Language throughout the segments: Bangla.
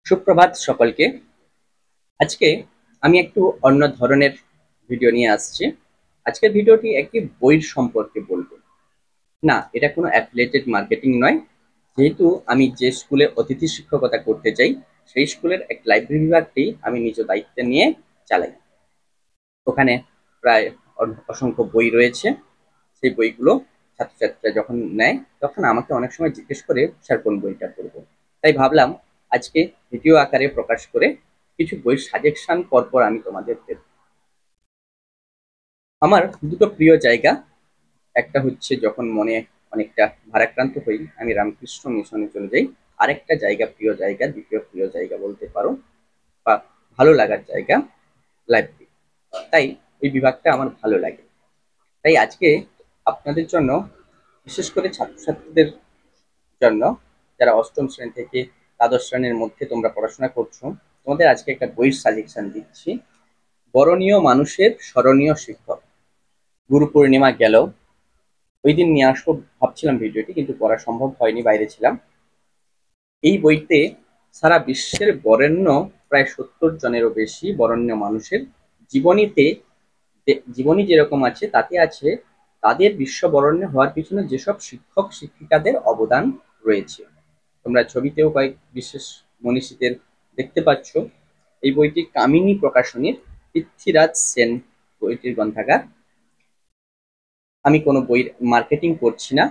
সুপ্রভাত সকলকে। আজকে আমি একটু অন্য ধরনের ভিডিও নিয়ে আসছি। আজকের ভিডিওটি একটি বইয়ের সম্পর্কে বলবো। না, এটা কোনো অ্যাফিলিয়েটেড মার্কেটিং নয়। যেহেতু আমি যে স্কুলে অতিথি শিক্ষকতা করতে চাই, সেই স্কুলের এক লাইব্রেরি বিভাগটি আমি নিজ দায়িত্বে নিয়ে চালাই। ওখানে প্রায় অসংখ্য বই রয়েছে। সেই বইগুলো ছাত্রছাত্রীরা যখন নেয় তখন আমাকে অনেক সময় জিজ্ঞেস করে, স্যার কোন বইটা পড়বো। তাই ভাবলাম আজকে ভিডিও আকারে প্রকাশ করে কিছু বইয়ের সাজেশন পরপর আমি তোমাদের দেব। আমার দুটো প্রিয় জায়গা, একটা হচ্ছে যখন মনে অনেকটা ভারাক্রান্ত হই আমি রামকৃষ্ণ মিশনে চলে যাই। আরেকটা জায়গা, প্রিয় জায়গা, দ্বিতীয় প্রিয় জায়গা বলতে পারো বা ভালো লাগার জায়গা, লাইব্রেরি। তাই এই বিভাগটা আমার ভালো লাগে। তাই আজকে আপনাদের জন্য, বিশেষ করে ছাত্রছাত্রীদের জন্য, যারা অষ্টম শ্রেণী থেকে দ্বাদশ শ্রেণীর মধ্যে তোমরা পড়াশোনা করছো, তোমাদের আজকে একটা বইয়ের সাজেশন দিচ্ছি। বরণীয় মানুষের স্মরণীয় শিক্ষক। গুরু পূর্ণিমা গেল, ওই দিন নিয়ে আসবো ভাবছিলাম ভিডিওটি, কিন্তু করা সম্ভব হয়নি, বাইরে ছিলাম। এই বইতে সারা বিশ্বের বরেণ্য প্রায় 70 জনেরও বেশি বরেণ্য মানুষের জীবনীতে, জীবনী যেরকম আছে তাতে আছে তাদের বিশ্ব বরেণ্য হওয়ার পিছনে যেসব শিক্ষক শিক্ষিকাদের অবদান রয়েছে। তোমরা ছবিতেও কয়েক বিশেষ মনীষীদের দেখতে পাচ্ছ। এই বইটি কামিনী প্রকাশনীর, পৃথ্বীরাজ সেন বইটির গ্রন্থাগার। আমি কোনো বইয়ের মার্কেটিং করছি না,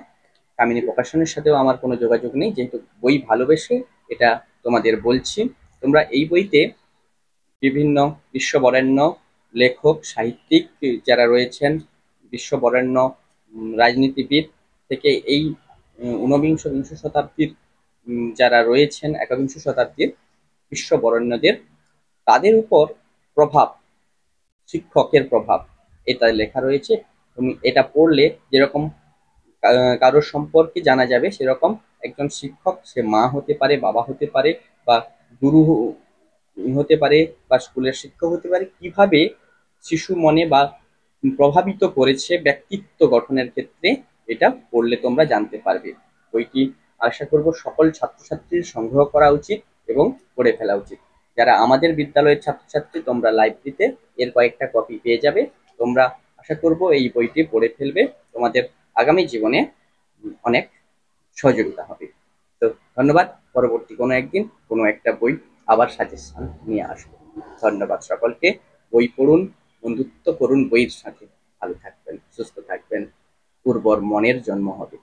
কামিনী প্রকাশনের সাথেও আমার কোনো যোগাযোগ নেই, যেহেতু বই ভালোবেসে এটা তোমাদের বলছি। তোমরা এই বইতে বিভিন্ন বিশ্ববরেণ্য লেখক সাহিত্যিক যারা রয়েছেন, বিশ্ববরেণ্য রাজনীতিবিদ থেকে এই ঊনবিংশ বিংশ শতাব্দীর যারা রয়েছেন, একবিংশ শতাব্দীর বিশ্ববরেণ্যদের, তাদের উপর প্রভাব, শিক্ষকের প্রভাব, এটা লেখা রয়েছে। তুমি এটা পড়লে যেরকম কারোর সম্পর্কে জানা যাবে, সেরকম একজন শিক্ষক, সে মা হতে পারে, বাবা হতে পারে, বা গুরু হতে পারে, বা স্কুলের শিক্ষক হতে পারে, কিভাবে শিশু মনে বা প্রভাবিত করেছে ব্যক্তিত্ব গঠনের ক্ষেত্রে, এটা পড়লে তোমরা জানতে পারবে। বইটি আশা করব সকল ছাত্রছাত্রীর সংগ্রহ করা উচিত এবং পড়ে ফেলা উচিত। যারা আমাদের বিদ্যালয়ের ছাত্রছাত্রী, তোমরা লাইব্রেরিতে এর কয়েকটা কপি পেয়ে যাবে। তোমরা আশা করব এই বইটি পড়ে ফেলবে, তোমাদের আগামী জীবনে অনেক সহযোগিতা হবে। তো ধন্যবাদ। পরবর্তী কোনো একদিন কোনো একটা বই আবার সাজেশন নিয়ে আসবো। ধন্যবাদ সকলকে। বই পড়ুন, বন্ধুত্ব করুন বইয়ের সাথে। ভালো থাকবেন, সুস্থ থাকবেন, উর্বর মনের জন্ম হবে।